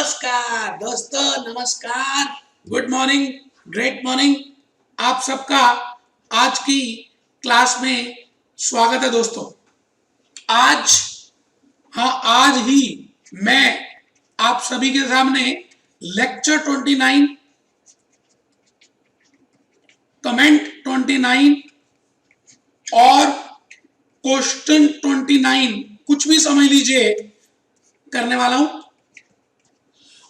नमस्कार दोस्तों, नमस्कार, गुड मॉर्निंग, ग्रेट मॉर्निंग। आप सबका आज की क्लास में स्वागत है दोस्तों। आज ही मैं आप सभी के सामने लेक्चर 29, कमेंट 29 और क्वेश्चन 29 कुछ भी समझ लीजिए करने वाला हूं।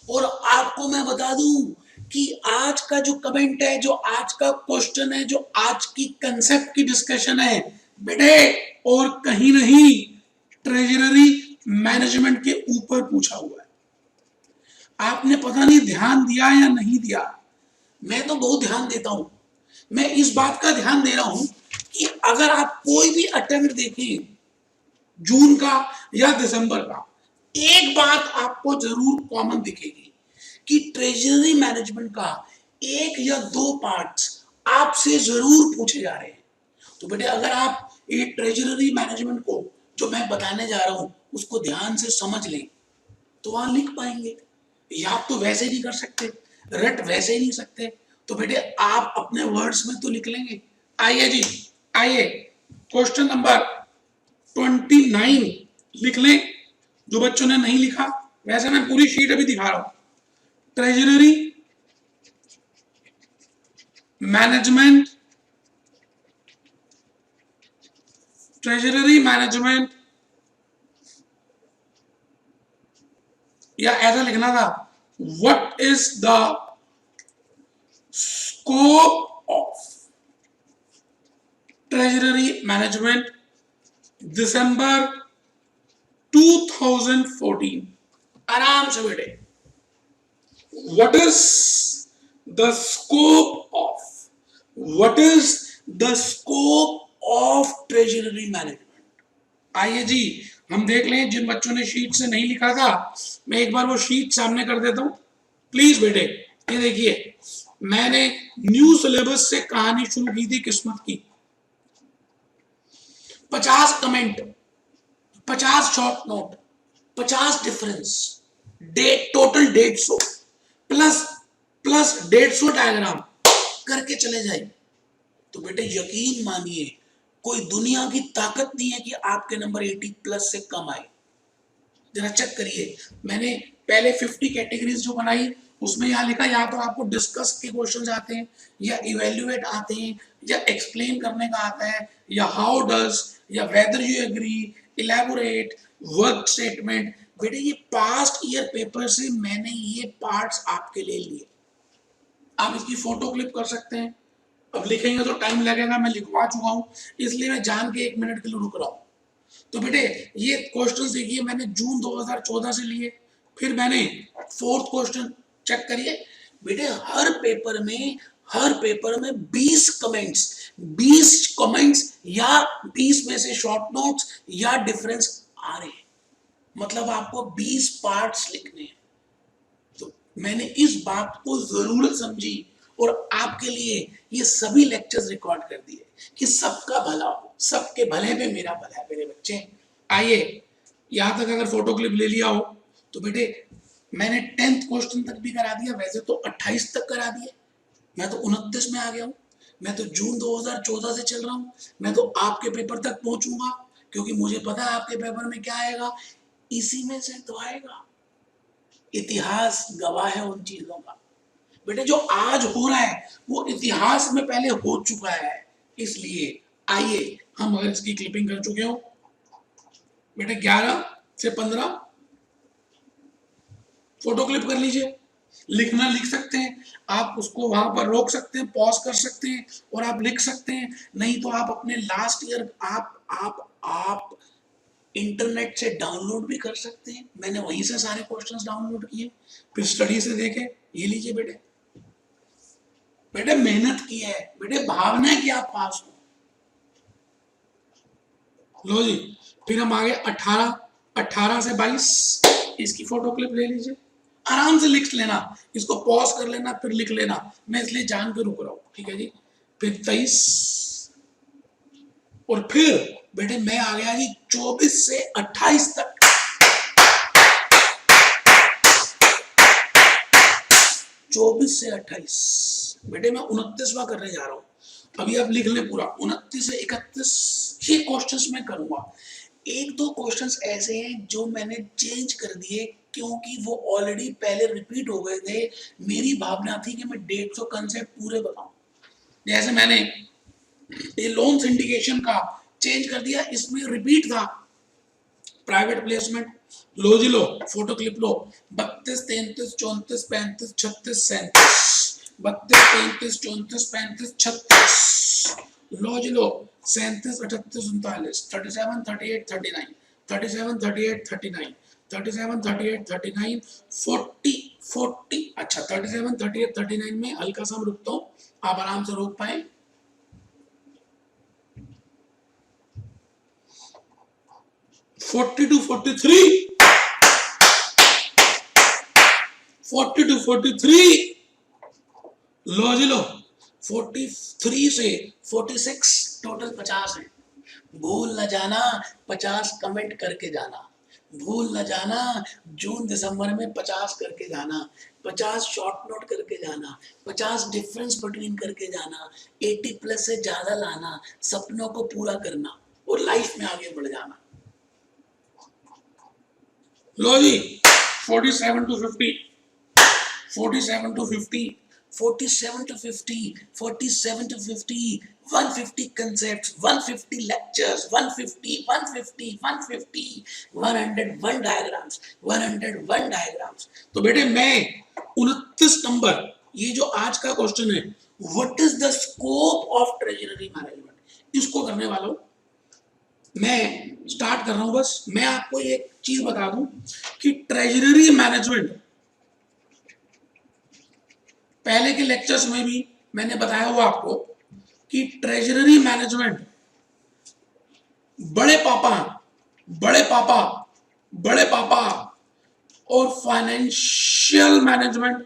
और आपको मैं बता दूं कि आज का जो कमेंट है, जो आज का क्वेश्चन है, जो आज की कंसेप्ट की डिस्कशन है बेटे, और कहीं नहीं ट्रेजरी मैनेजमेंट के ऊपर पूछा हुआ है। आपने पता नहीं ध्यान दिया या नहीं दिया, मैं तो बहुत ध्यान देता हूं। मैं इस बात का ध्यान दे रहा हूं कि अगर आप कोई भी अटेम्प्ट देखें जून का या दिसंबर का, एक बात आपको जरूर कॉमन दिखेगी कि ट्रेजरी मैनेजमेंट का एक या दो पार्ट्स आपसे जरूर पूछे जा रहे हैं। तो बेटे अगर आप ये ट्रेजरी मैनेजमेंट को जो मैं बताने जा रहा हूं उसको ध्यान से समझ लें तो वहां लिख पाएंगे। या आप तो वैसे नहीं कर सकते, रट वैसे ही नहीं सकते, तो बेटे आप अपने वर्ड्स में तो लिख लेंगे। आइए जी, आइए क्वेश्चन नंबर 29 लिख लें। जो बच्चों ने नहीं लिखा, वैसे मैं पूरी शीट अभी दिखा रहा हूं। ट्रेजरी मैनेजमेंट, ट्रेजरी मैनेजमेंट, या ऐसा लिखना था, what is the scope of treasury management December 2014। आराम से बेटे, what is the scope of treasury management। आइए जी हम देख लें। जिन बच्चों ने शीट से नहीं लिखा था, मैं एक बार वो शीट सामने कर देता हूं प्लीज बेटे। ये देखिए, मैंने न्यू सिलेबस से कहानी शुरू की थी किस्मत की। 50 कमेंट, 50 शॉर्ट नोट, 50 डिफरेंस, डेट टोटल 150 प्लस 150 डायग्राम करके चले जाए। तो बेटे यकीन मानिए कोई दुनिया की ताकत नहीं है कि आपके नंबर 80 प्लस से कम आए। जरा चेक करिए, मैंने पहले 50 कैटेगरीज जो बनाई उसमें यहाँ लिखा, या तो आपको डिस्कस के क्वेश्चंस आते हैं, या इवेल्युएट आते हैं, या एक्सप्लेन करने का आता है, या हाउ डज, या whether you agree, elaborate, work statement. बेटे ये पास्ट ईयर पेपर से मैंने ये पार्ट्स आपके लिए लिए। आप इसकी फोटो क्लिक कर सकते हैं। अब लिखेंगे तो टाइम लगेगा, मैं लिखवा चुका हूं इसलिए मैं जान के 1 मिनट के लिए रुक रहा हूं। तो बेटे ये क्वेश्चंस देखिए, मैंने जून 2014 से लिए। फिर मैंने 4th क्वेश्चन चेक करिए बेटे, हर पेपर में 20 कमेंट्स या 20 में से शॉर्ट नोट्स या डिफरेंस आ रहे हैं। मतलब आपको 20 पार्ट्स लिखने हैं। तो मैंने इस बात को जरूरत समझी और आपके लिए ये सभी लेक्चर्स रिकॉर्ड कर दिए कि सबका भला हो, सबके भले में मेरा भला है मेरे बच्चे। आइए, यहां तक अगर फोटो क्लिप ले लिया हो तो बेटे मैंने 10th क्वेश्चन तक भी करा दिया। वैसे तो 28 तक करा दिए, मैं तो 29 में आ गया हूं। मैं तो जून 2014 से चल रहा हूं। मैं तो आपके पेपर तक पहुंचूंगा क्योंकि मुझे पता है आपके पेपर में क्या आएगा, इसी में से तो आएगा। इतिहास गवाह है उन चीजों का। बेटे जो आज हो रहा है वो इतिहास में पहले हो चुका है। इसलिए आइए, हम अगर इसकी क्लिपिंग कर चुके हो बेटे 11 से 15 फोटो क्लिप कर लीजिए। लिखना लिख सकते हैं आप, उसको वहां पर रोक सकते हैं, पॉज कर सकते हैं और आप लिख सकते हैं। नहीं तो आप अपने लास्ट ईयर आप इंटरनेट से डाउनलोड भी कर सकते हैं। मैंने वहीं से सारे क्वेश्चंस डाउनलोड किए, फिर स्टडी से देखे। ये लीजिए बेटे, बेटे मेहनत की है, बेटे भावना है कि आप पास हो। लो जी, फिर हम आगे 18 से 22 इसकी फोटो क्लिप ले लीजिए। आराम से लिख लेना, इसको पॉज कर लेना फिर लिख लेना, मैं इसलिए जान के रुक रहा हूं, ठीक है जी। फिर 23 और फिर बेटे मैं आ गया जी 24 से 28 तक। 24 से 28, बेटे मैं 29वां करने जा रहा हूं, अभी आप लिख लें पूरा। 29 से 31 ही क्वेश्चंस मैं करूंगा। एक दो क्वेश्चंस ऐसे हैं जो मैंने चेंज कर दिए क्योंकि वो ऑलरेडी पहले रिपीट हो गए थे। मेरी भावना थी कि मैं 150 कंसेप्ट पूरे बताऊं। जैसे मैंने ये लोन सिंडिकेशन का चेंज कर दिया, इसमें रिपीट था। प्राइवेट प्लेसमेंट, लो जी लो, फोटो क्लिप लो, 32, 33, 34, 35, 36, 37, 32, 33, 34, 35, 36, लो जी लो, 37, 38, 39, 37, 38, 39, 37, 38, 39, 37, 38, 39, 40, 40, अच्छा 37, 38, 39 में हल्का सा रुकता हूँ, आप आराम से रोक पाए। 40 to 43, 40 to 43, लो जी लो, 43 से 46, टोटल 50 है। भूल न जाना 50 कमेंट करके जाना, भूल न जाना जून दिसंबर में 50 करके जाना, 50 शॉर्ट नोट करके जाना, 50 डिफरेंस बिटवीन करके जाना, 80 प्लस से ज्यादा लाना, सपनों को पूरा करना और लाइफ में आगे बढ़ जाना। लो जी 47 to 50, 47 to 50, 47 to 50, 47 to 50, 150 concepts, 150 lectures, 150, 150, 150, 101 diagrams, 101 diagrams। तो बेटे मैं 29 नंबर, ये जो आज का क्वेश्चन है, what is the scope of treasury management, इसको करने वाला हूं। मैं स्टार्ट कर रहा हूं। बस मैं आपको एक चीज बता दूं कि ट्रेजरी मैनेजमेंट, पहले के लेक्चर्स में भी मैंने बताया हुआ आपको कि ट्रेजरी मैनेजमेंट बड़े पापा, बड़े पापा, बड़े पापा और फाइनेंशियल मैनेजमेंट,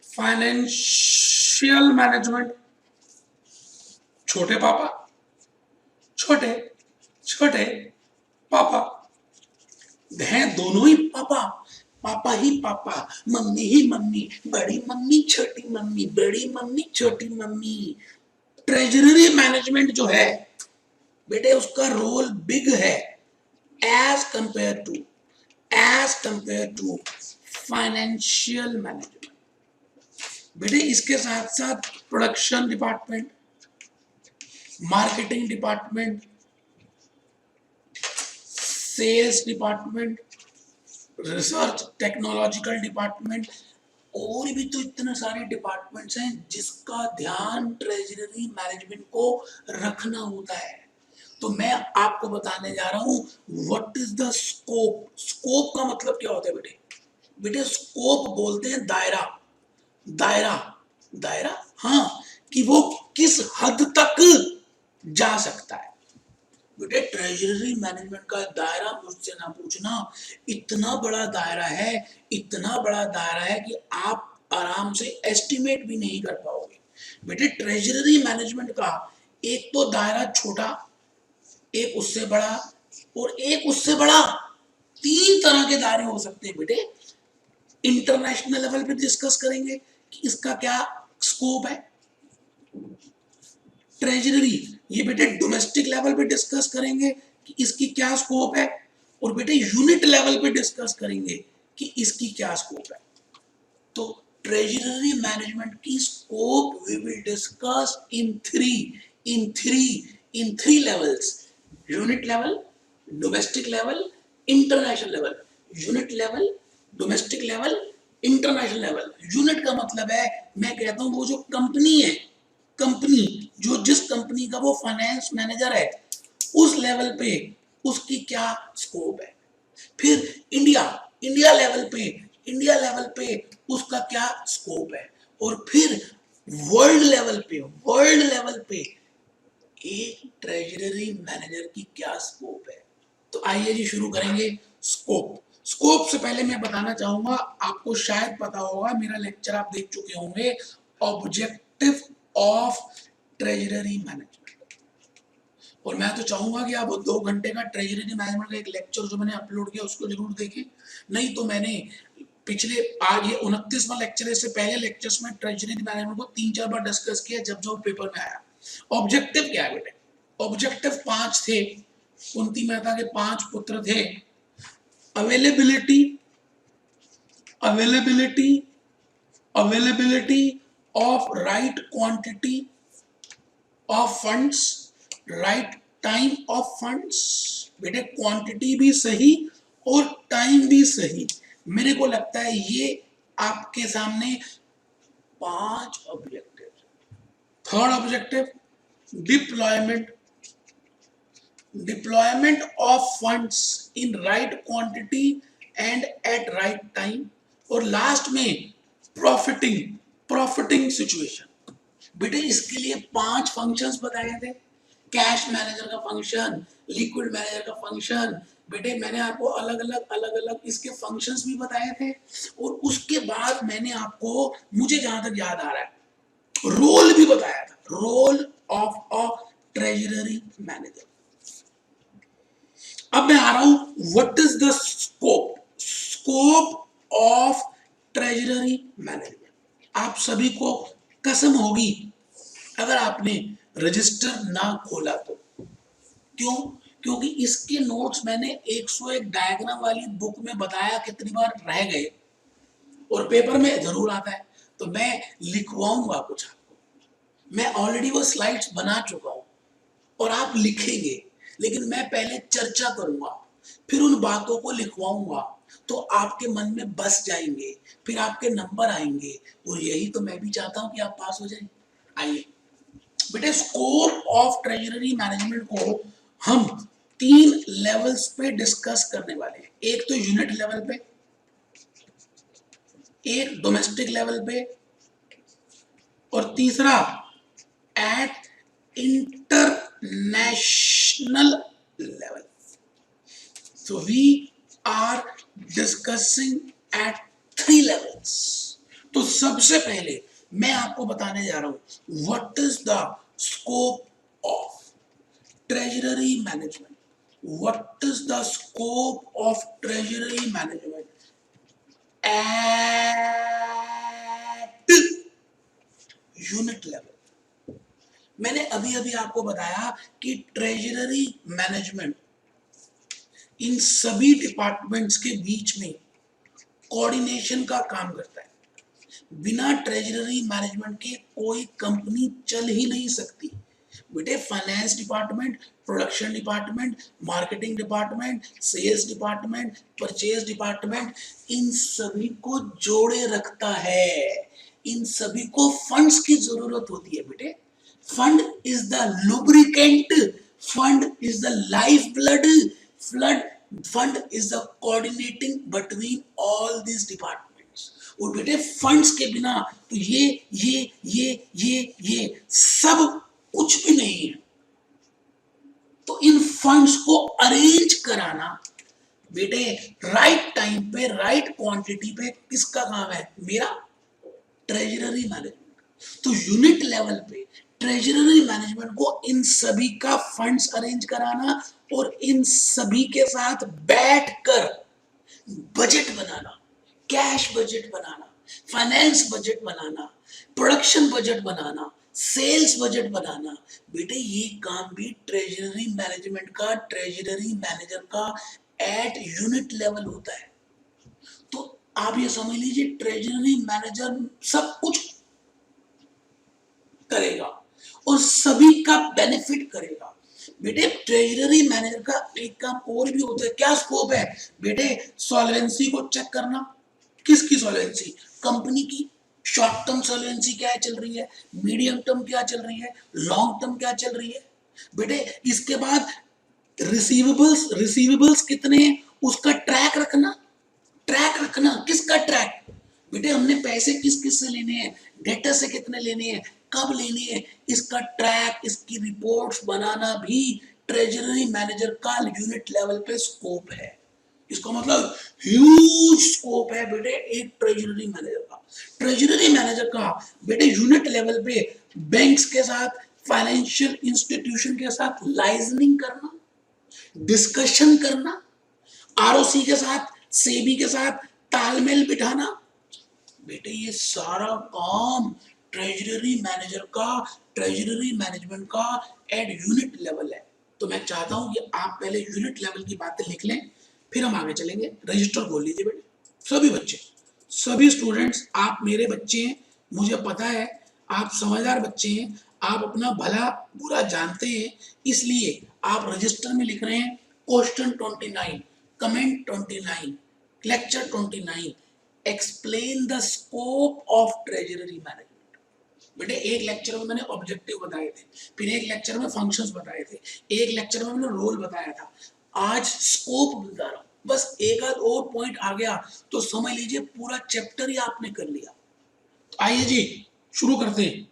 फाइनेंशियल मैनेजमेंट छोटे पापा, छोटे छोटे पापा हैं, दोनों ही पापा, पापा ही पापा, मम्मी ही मम्मी, बड़ी मम्मी छोटी मम्मी, बड़ी मम्मी छोटी मम्मी। ट्रेजरी मैनेजमेंट जो है बेटे उसका रोल बिग है as compare to financial management. बेटे इसके साथ साथ production department, marketing department, sales department, research technological department, और भी तो इतने सारे डिपार्टमेंट्स हैं जिसका ध्यान ट्रेजरी मैनेजमेंट को रखना होता है। तो मैं आपको बताने जा रहा हूं what is the scope. Scope का मतलब क्या होता है बेटे? बेटे स्कोप बोलते हैं दायरा, दायरा, दायरा, हाँ, कि वो किस हद तक जा सकता है। बेटे ट्रेजरी मैनेजमेंट का दायरा मुझसे ना पूछना, इतना बड़ा दायरा है, इतना बड़ा दायरा है कि आप आराम से एस्टिमेट भी नहीं कर पाओगे। बेटे ट्रेजरी मैनेजमेंट का एक तो दायरा छोटा, एक उससे बड़ा और एक उससे बड़ा, 3 तरह के दायरे हो सकते हैं बेटे। इंटरनेशनल लेवल पे डिस्कस करेंगे कि इसका क्या स्कोप है। ट्रेजरी ये बेटे डोमेस्टिक लेवल पे डिस्कस करेंगे कि इसकी क्या स्कोप है, और बेटे यूनिट लेवल पे डिस्कस करेंगे कि इसकी क्या स्कोप है। तो ट्रेजरी मैनेजमेंट की scope we will discuss in three levels: unit level, domestic level, international level. Unit level, domestic level, international level. Unit का मतलब है, मैं कहता हूं वो जो कंपनी है, कंपनी जो जिस कंपनी का वो फाइनेंस मैनेजर है, उस लेवल पे उसकी क्या स्कोप है। फिर इंडिया, इंडिया लेवल पे उसका क्या स्कोप है। और फिर वर्ल्ड लेवल पे एक ट्रेजरी मैनेजर की क्या स्कोप है। तो आइए जी शुरू करेंगे। स्कोप, स्कोप से पहले मैं बताना चाहूंगा, आपको शायद पता होगा, मेरा लेक्चर आप देख चुके होंगे, ऑब्जेक्टिव ऑफ ट्रेजरी मैनेजमेंट। और मैं तो चाहूंगा कि आप 2 घंटे का ट्रेजरी मैनेजमेंट का एक लेक्चर जो मैंने अपलोड किया उसको जरूर देखें। नहीं तो मैंने पिछले आज ये 29वां लेक्चर है, इससे पहले लेक्चर्स में ट्रेजरी मैनेजमेंट को 3-4 बार डिस्कस किया जब जो पेपर में आया। ऑब्जेक्टिव क्या है बेटे? ऑब्जेक्टिव 5 थे। कुंती मेहता के 5 पुत्र थे। Availability availability availability of right quantity of funds, right time of funds. बेटे क्वांटिटी भी सही और टाइम भी सही। मेरे को लगता है ये आपके सामने 5 objective. Third objective deployment of funds in right quantity and at right time. और लास्ट में प्रॉफिटिंग सिचुएशन। बेटे इसके लिए 5 फंक्शंस बताए थे। कैश मैनेजर का फंक्शन, लिक्विड मैनेजर का फंक्शन। बेटे मैंने आपको अलग अलग इसके फंक्शंस भी बताए थे। और उसके बाद मैंने आपको, मुझे जहां तक याद आ रहा है, रोल भी बताया था, role of a treasury manager. अब मैं आ रहा हूं, what is the scope of treasury management. आप सभी को कसम होगी अगर आपने रजिस्टर ना खोला तो। क्यों? क्योंकि इसके नोट्स मैंने 101 डायग्राम वाली बुक में बताया कितनी बार रह गए, और पेपर में जरूर आता है, तो मैं लिखवाऊंगा कुछ आपको। मैं ऑलरेडी वो स्लाइड्स बना चुका हूं और आप लिखेंगे, लेकिन मैं पहले चर्चा करूंगा, फिर उन बातों को लिखवाऊंगा, तो आपके मन में बस जाएंगे, फिर आपके नंबर आएंगे। और यही तो मैं भी चाहता हूं कि आप पास हो जाएं। आइए बेटे, स्कोप ऑफ ट्रेजरी मैनेजमेंट को हम 3 लेवल्स पे डिस्कस करने वाले हैं। एक तो यूनिट लेवल पे, एक डोमेस्टिक लेवल पे, और तीसरा at international level. So we are discussing at 3 levels. तो सबसे पहले मैं आपको बताने जा रहा हूं what is the scope of treasury management. What is the scope of treasury management eight unit level. मैंने अभी आपको बताया कि ट्रेजरी मैनेजमेंट इन सभी डिपार्टमेंट्स के बीच में कोऑर्डिनेशन का काम करता है। बिना ट्रेजरी मैनेजमेंट के कोई कंपनी चल ही नहीं सकती। बेटे finance department, production department, marketing department, sales department, purchase department, इन सभी को जोड़े रखता है। इन सभी को फंड्स की जरूरत होती है। बेटे fund is the lubricant, fund is the life blood, fund is the coordinating between all this departments. और बेटे फंड्स के बिना तो ये सब कुछ भी नहीं है। तो इन फंड्स को अरेंज कराना बेटे राइट टाइम पे, राइट क्वांटिटी पे किसका काम है? मेरा, ट्रेजरी मैनेजमेंट। तो यूनिट लेवल पे ट्रेजरी मैनेजमेंट को इन सभी का फंड्स अरेंज कराना और इन सभी के साथ बैठकर बजट बनाना, कैश बजट बनाना, फाइनेंस बजट बनाना, प्रोडक्शन बजट बनाना, सेल्स बजट बनाना। बेटे ये काम भी ट्रेजरी मैनेजमेंट का, ट्रेजरी मैनेजर का एट यूनिट लेवल होता है। तो आप ये समझ लीजिए ट्रेजरी मैनेजर सब कुछ करेगा और सभी का बेनिफिट करेगा। बेटे ट्रेजरी मैनेजर का एक काम और भी होता है। क्या स्कोप है? बेटे सॉल्वेंसी को चेक करना। किसकी सॉल्वेंसी? कंपनी की। शॉर्ट टर्म सॉल्वेंसी क्या चल रही है, मीडियम टर्म क्या चल रही है, लॉन्ग टर्म क्या चल रही है। बेटे इसके बाद रिसीवेबल्स कितने हैं उसका ट्रैक रखना। किसका ट्रैक? बेटे हमने पैसे किस किस से लेने हैं, डेटर से कितने लेने हैं, कब लेने हैं, इसका ट्रैक, इसकी रिपोर्ट्स बनाना भी ट्रेजरी मैनेजर का यूनिट लेवल पे स्कोप है। इसका मतलब ह्यूज स्कोप है बेटे एक ट्रेजरी मैनेजर का। ट्रेजरी मैनेजर का बेटे यूनिट लेवल पे बैंक्स के साथ, फाइनेंशियल इंस्टीट्यूशन के साथ लाइजनिंग करना, डिस्कशन करना, आरओसी के साथ, सेबी के साथ तालमेल बिठाना, बेटे ये सारा काम ट्रेजरी मैनेजर का, ट्रेजरी मैनेजमेंट का एट यूनिट लेवल है। तो मैं चाहता हूं कि आप पहले यूनिट लेवल की बातें लिख लें, फिर हम आगे चलेंगे। रजिस्टर खोल लीजिए बेटे, सभी बच्चे, सभी स्टूडेंट्स, आप मेरे बच्चे हैं, मुझे पता है आप समझदार बच्चे हैं, आप अपना भला बुरा जानते हैं, इसलिए आप रजिस्टर में लिख रहे हैं question 29, comment 29, lecture 29, explain the scope of treasury management. बेटे एक लेक्चर में मैंने ऑब्जेक्टिव बताए थे, फिर एक लेक्चर में फंक्शंस बताए थे, एक लेक्चर में मैंने रोल बताया था, आज स्कोप बता रहा हूं। बस एक आध और पॉइंट आ गया तो समझ लीजिए पूरा चैप्टर ही आपने कर लिया। तो आइए जी शुरू करते हैं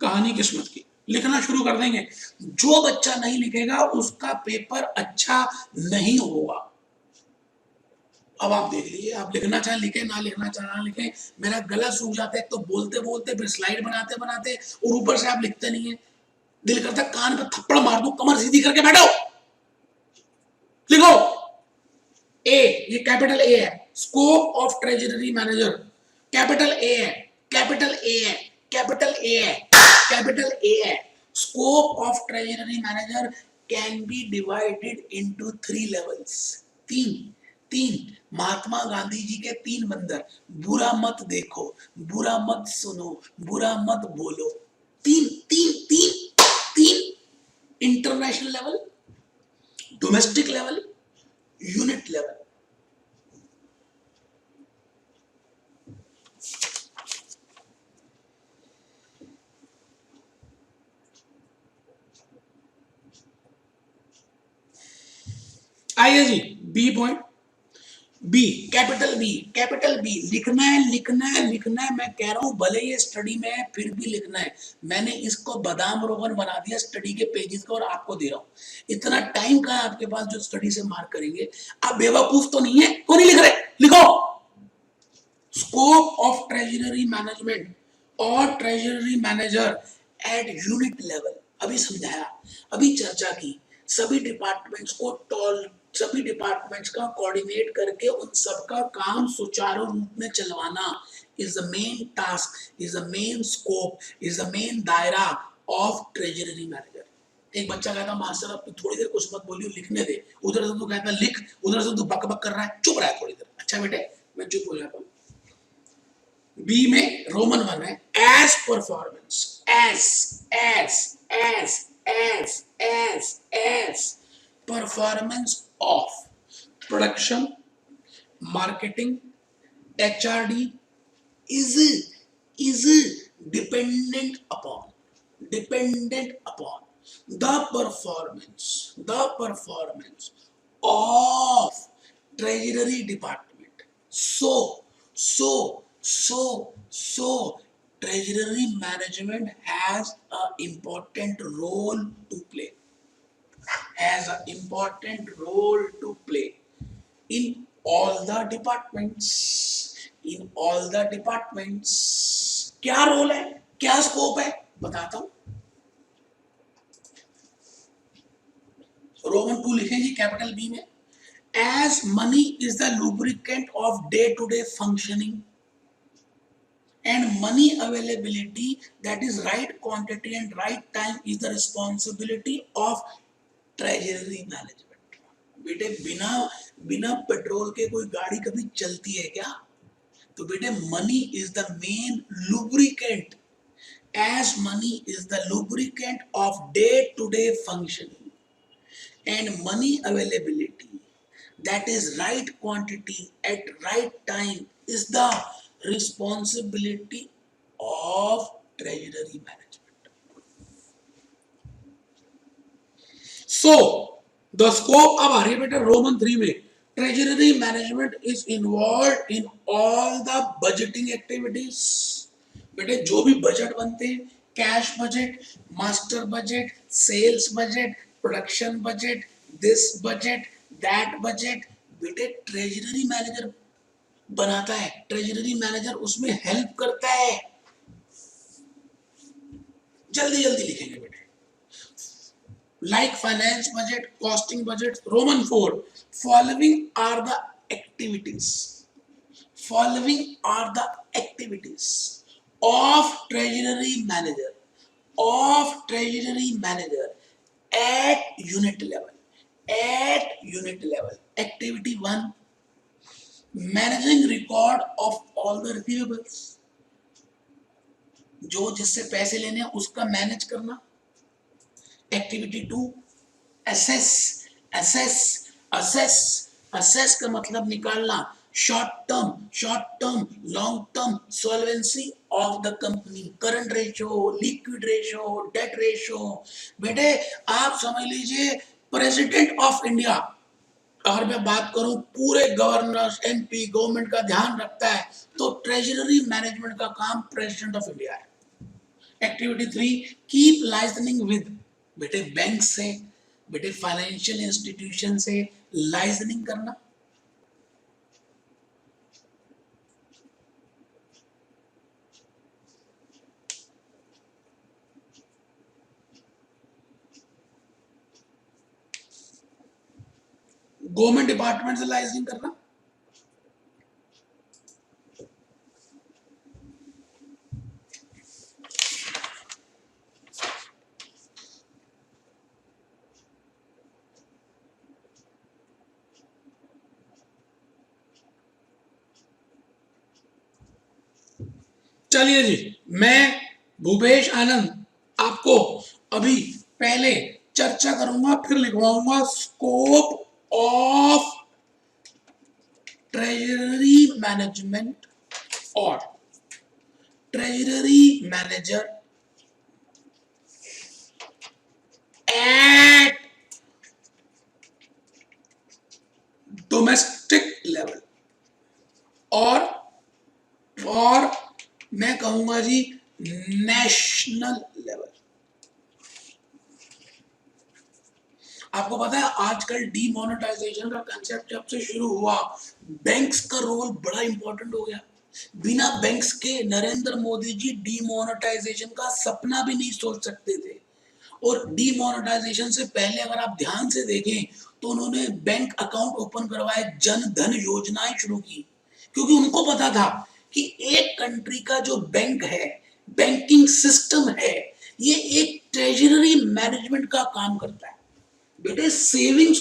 कहानी किस्मत की, लिखना शुरू कर देंगे। जो बच्चा नहीं लिखेगा उसका पेपर अच्छा नहीं होगा। अब आप देख लीजिए, आप लिखना चाहे लिखे, ना लिखना चाहे ना लिखे, मेरा गला सूख जाता है तो बोलते बोलते, फिर स्लाइड बनाते बनाते, और ऊपर से आप लिखते नहीं है। दिल करता कान पे थप्पड़ मार दूं, कमर सीधी करके बैठो, लिखो। ए, ये कैपिटल ए है, scope of treasury manager, capital A है, कैपिटल ए है, कैपिटल ए है, कैपिटल ए है। Scope of treasury manager can be divided into 3 levels. तीन तीन महात्मा गांधी जी के 3 मंदिर, बुरा मत देखो, बुरा मत सुनो, बुरा मत बोलो। तीन तीन तीन तीन, international level, domestic level, unit level. आइए जी B point, B, capital B, capital B लिखना है, लिखना है, लिखना है। मैं कह रहा हूं भले ये स्टडी में है फिर भी लिखना है। मैंने इसको बादाम रोगन बना दिया स्टडी के पेजेस का और आपको दे रहा हूं। इतना टाइम का है आपके पास जो स्टडी से मार्क करेंगे? आप बेवकूफ तो नहीं है? क्यों नहीं लिख रहे? लिखो। स्कोप ऑफ ट्रेजरी मैनेजमेंट और treasury manager eight unit level, अभी समझाया, अभी चर्चा की। सभी डिपार्टमेंट्स को सभी डिपार्टमेंट्स का कोऑर्डिनेट करके उन सबका काम सुचारू रूप में चलवाना is the main task, is the main scope, is the main दायरा ऑफ ट्रेजरी मैनेजर। एक बच्चा कहता मास्टर अब थोड़ी देर कुछ मत बोलियो, लिखने दे। उधर से तू कहता लिख, उधर से तू बक बक कर रहा है, चुप रहा है थोड़ी देर। अच्छा बेटे मैं चुप हो जाता हूँ। बी में रोमन 1 है, as performance, as performance of production, marketing, HRD is dependent upon the performance of treasury department. So treasury management has an important role to play, in all the departments। क्या role है, क्या scope है, बताता हूं। Roman 2 लिखें जी capital B में, as money is the lubricant of day to day functioning and money availability, that is right quantity and right time, is the responsibility of treasury management। बेटे बिना पेट्रोल के कोई गाड़ी कभी चलती है क्या? तो बेटे money is the main lubricant, as money is the lubricant of day to day functioning and money availability, that is right quantity at right time, is the responsibility of treasury management। So the scope, अब आ रही है बेटा Roman 3 में, treasury management is involved in all the budgeting activities। बेटे जो भी budget बनते हैं, cash budget, master budget, sales budget, production budget, this budget, that budget, बेटे ट्रेजरी मैनेजर बनाता है। ट्रेजरी मैनेजर उसमें हेल्प करता है। जल्दी जल्दी लिखेंगे बेटे, like finance budget, costing budget. Roman 4, following are the activities, following are the activities of treasury manager at unit level. Activity 1, managing record of all the receivables, जो जिससे पैसे लेने हैं उसका मैनेज करना. एक्टिविटी 2, असेस का मतलब निकालना short term long term solvency of the company, current ratio, liquid ratio, debt ratio. बेटे आप समझ लीजिए प्रेसिडेंट ऑफ इंडिया, अगर मैं बात करूं पूरे गवर्नर एमपी गवर्नमेंट का ध्यान रखता है तो ट्रेजरी मैनेजमेंट का काम प्रेसिडेंट ऑफ इंडिया है. एक्टिविटी 3, कीप लाइजनिंग विद, बेटे बैंक से, बेटे फाइनेंशियल इंस्टीट्यूशन से लाइजनिंग करना. गवर्नमेंट डिपार्टमेंट से लाइजनिंग करना. चलिए जी, मैं भूपेश आनंद आपको अभी पहले चर्चा करूंगा, फिर लिखवाऊंगा स्कोप ऑफ ट्रेजरी मैनेजमेंट और treasury manager at domestic level और मैं कहूंगा जी नेशनल लेवल. आपको पता है आजकल डीमोनेटाइजेशन का कंसेप्ट जब से शुरू हुआ, बैंक्स का रोल बड़ा इंपॉर्टेंट हो गया. बिना बैंक्स के नरेंद्र मोदी जी डीमोनेटाइजेशन का सपना भी नहीं सोच सकते थे. और डीमोनेटाइजेशन से पहले अगर आप ध्यान से देखें तो उन्होंने बैंक अकाउंट ओपन करवाए, जन धन योजनाएं शुरू की, क्योंकि उनको पता था कि एक कंट्री का जो बैंक है, बैंकिंग सिस्टम है, ये एक ट्रेजरी मैनेजमेंट का काम करता है. बेटे सेविंग्स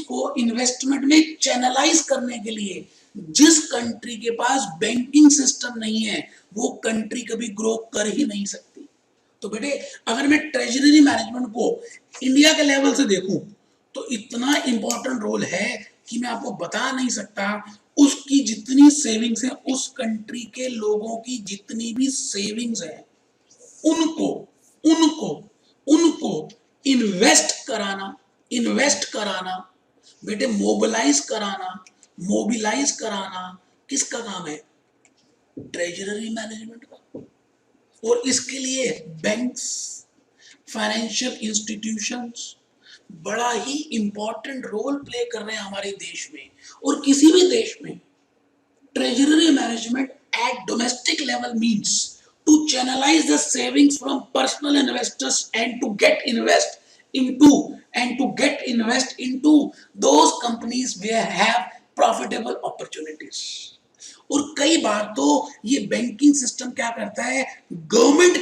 को इन्वेस्टमेंट में चैनलाइज करने के लिए जिस कंट्री के पास बैंकिंग सिस्टम नहीं है वो कंट्री कभी ग्रो कर ही नहीं सकती. तो बेटे अगर मैं ट्रेजरी मैनेजमेंट को इंडिया के लेवल से देखूं तो इतना इंपॉर्टेंट रोल है कि मैं आपको बता नहीं सकता. उसकी जितनी सेविंग्स है, उस कंट्री के लोगों की जितनी भी सेविंग्स है, उनको इन्वेस्ट कराना बेटे, मोबिलाइज कराना किसका काम है? ट्रेजरी मैनेजमेंट का. और इसके लिए बैंक्स, फाइनेंशियल इंस्टीट्यूशंस बड़ा ही इंपॉर्टेंट रोल प्ले कर रहे हैं हमारे देश में. और किसी भी देश में treasury management at domestic level means to channelize the savings from personal investors and to get invest into those companies where have profitable opportunities. और कई बार तो ये बैंकिंग सिस्टम क्या करता है, गवर्नमेंट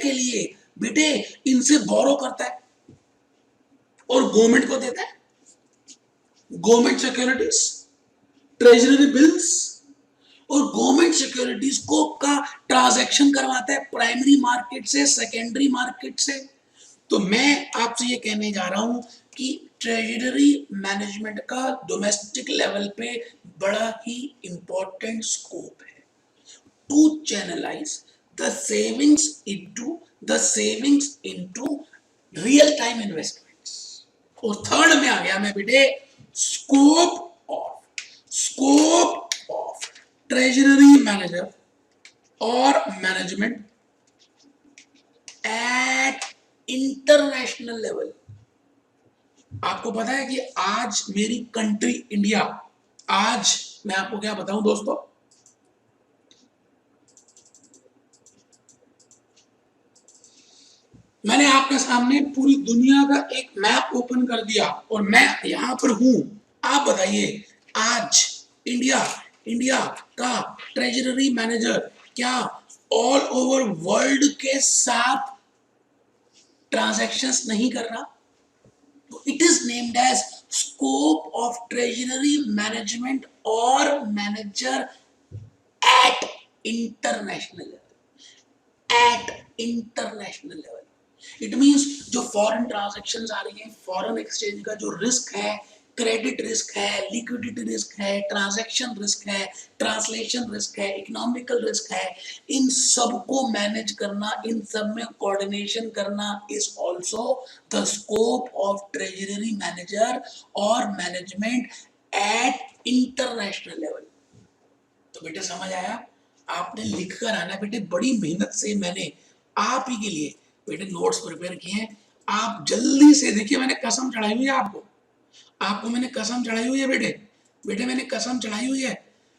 के लिए बेटे इनसे बोरो करता है और गवर्नमेंट को देता है. गवर्नमेंट सिक्योरिटीज, ट्रेजरी बिल्स और गवर्नमेंट सिक्योरिटीज को का ट्रांजैक्शन करवाता है प्राइमरी मार्केट से, सेकेंडरी मार्केट से. तो मैं आपसे ये कहने जा रहा हूं कि ट्रेजरी मैनेजमेंट का डोमेस्टिक लेवल पे बड़ा ही इंपॉर्टेंट स्कोप है to channelize the savings into real time investments. और थर्ड में आ गया मैं बेटे स्कोप ऑफ ट्रेजरी मैनेजर और मैनेजमेंट एट इंटरनेशनल लेवल. आपको पता है कि आज मेरी कंट्री इंडिया, आज मैं आपको क्या बताऊं दोस्तों, मैंने आपके सामने पूरी दुनिया का एक मैप ओपन कर दिया और मैं यहां पर हूं. आप बताइए आज इंडिया इंडिया का ट्रेजरी मैनेजर क्या ऑल ओवर वर्ल्ड के साथ ट्रांजैक्शंस नहीं कर रहा? तो it is named as scope of treasury management और manager at international level, at international level. It means जो फॉरेन ट्रांजैक्शंस आ रही हैं, फॉरेन एक्सचेंज का जो रिस्क है, क्रेडिट रिस्क है, लिक्विडिटी रिस्क है, ट्रांजैक्शन रिस्क है, ट्रांसलेशन रिस्क है, इकोनॉमिकल रिस्क है, इन सब को मैनेज करना, इन सब में कोऑर्डिनेशन करना is also the scope of treasury manager और मैनेजमेंट एट इंटरनेशनल लेवल। तो बेटे समझ आया? आपने लिख कर आना बेटे, बड़ी मेहनत से मैंने आप ही के लिए बेटे नोट्स प्रिपेयर किए हैं। आप जल्दी से देखिए, मैंने कसम चढ़ाई हुई है आपको, आपको मैंने कसम चढ़ाई हुई है बेटे, बेटे मैंने कसम चढ़ाई हुई है।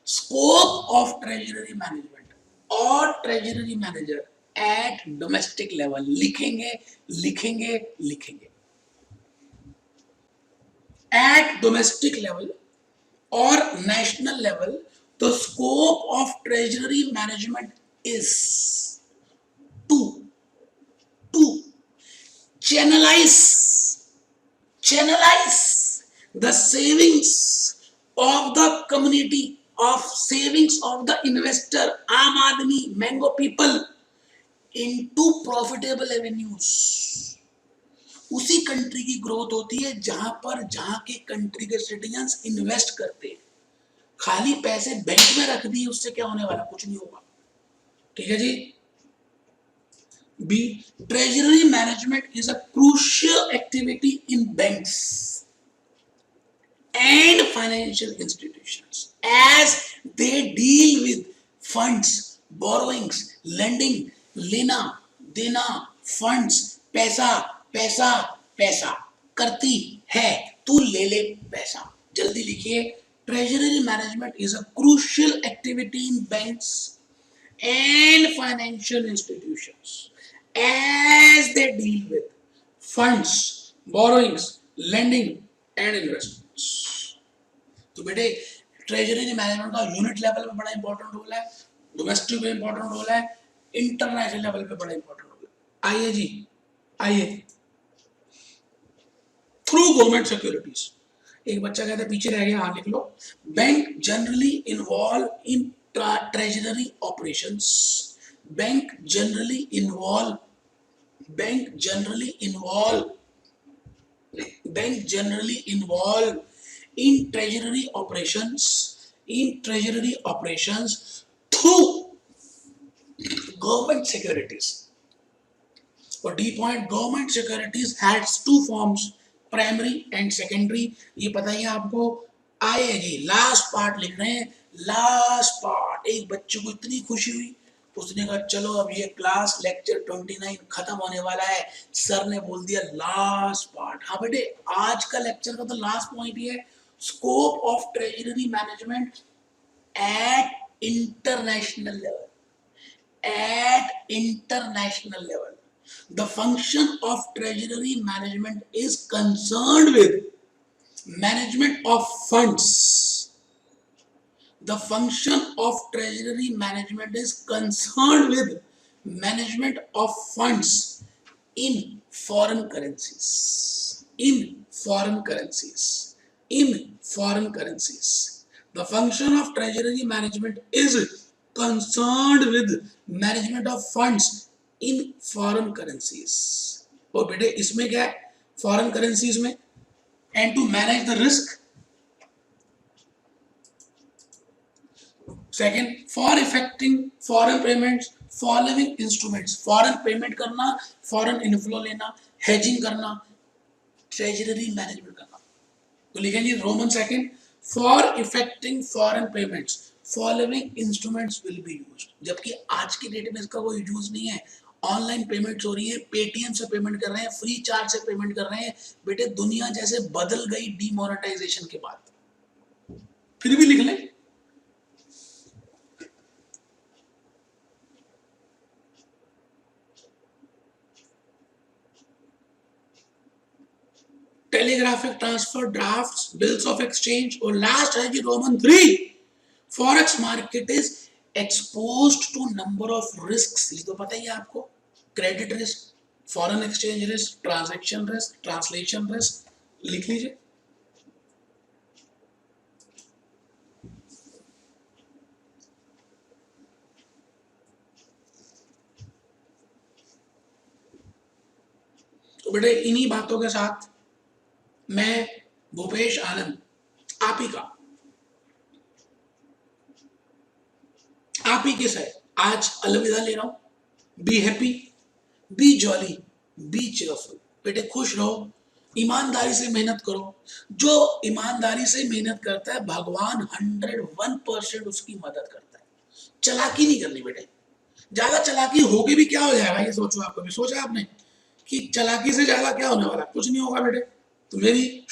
स्कोप ऑफ ट्रेजरी मैनेजमेंट और treasury manager at domestic level लिखेंगे लिखेंगे लिखेंगे, एट डोमेस्टिक लेवल और national level the scope of treasury management is to channelize the savings of the community, of savings of the investor, aam aadmi, mango people, into profitable avenues। उसी country की growth होती है जहां पर जहां के country के सिटीजन्स इन्वेस्ट करते हैं। खाली पैसे बैंक में रख दिए उससे क्या होने वाला? कुछ नहीं होगा। ठीक है जी। B, treasury management is a crucial activity in banks and financial institutions as they deal with funds, borrowings, lending, लेना देना, फंड्स, पैसा पैसा पैसा करती है, तू ले ले पैसा। जल्दी लिखिए, treasury management is a crucial activity in banks and financial institutions as they deal with funds, borrowings, lending and investments। तो बेटे ट्रेजरी मैनेजमेंट का यूनिट लेवल पे बड़ा इंपॉर्टेंट रोल है, डोमेस्टिक में इंपॉर्टेंट रोल है, इंटरनेशनल लेवल पे बड़ा इंपॉर्टेंट रोल है। आइए जी, आइए। थ्रू गवर्नमेंट सिक्योरिटीज, एक बच्चा कहता है पीछे रह गया, हाँ लिख लो। Bank generally involve in treasury operations, bank generally involve in treasury operations through government securities। और D point, government securities has two forms, primary and secondary. ये पता ही आपको। आए जी, लास्ट पार्ट लिख रहे हैं, लास्ट पार्ट। एक बच्चे को इतनी खुशी हुई, उसने कहा चलो अब ये क्लास लेक्चर 29 खत्म होने वाला है, सर ने बोल दिया लास्ट पार्ट। हाँ बेटे, आज का लेक्चर का तो लास्ट पॉइंट ये है, scope of treasury management at international level, at international level. The function of treasury management is concerned with management of funds. The function of treasury management is concerned with management of funds in foreign currencies, in foreign currencies, in foreign currencies। The function of treasury management is concerned with management of funds in foreign currencies. और बेटे इसमें क्या है foreign currencies में? And to manage the risk. Second, for effecting foreign payments following instruments, foreign payment करना, foreign inflow लेना, hedging करना, treasury management करना। तो लिखेंगे Roman second, for effecting foreign payments following instruments will be used. जबकि आज की डेट में इसका कोई यूज नहीं है। ऑनलाइन पेमेंट्स हो रही है, पेटीएम से पेमेंट कर रहे हैं, फ्री चार्ज से पेमेंट कर रहे हैं। बेटे दुनिया जैसे बदल गई डीमोनेटाइजेशन के बाद। फिर भी लिख लें, telegraphic transfer, drafts, bills of exchange, और लास्ट है G Roman 3 forex market is exposed to number of risk, ये तो पता ही है आपको, credit risk, foreign exchange risk, transaction risk, translation risk, लिख लीजिए। तो बेटे इन्हीं बातों के साथ मैं भूपेश आनंद आप ही के साथ आज अलविदा ले रहा हूं। Be happy, B jolly, B cheerful. बेटे खुश रहो, ईमानदारी से मेहनत करो। जो ईमानदारी से मेहनत करता है भगवान 101% उसकी मदद करता है। चालाकी नहीं करनी बेटे, ज्यादा चालाकी होके भी क्या हो जाएगा ये सोचो। आप कभी सोचा आपने कि चालाकी से ज्यादा क्या होने वाला? कुछ नहीं होगा बेटे। तुम्हें भी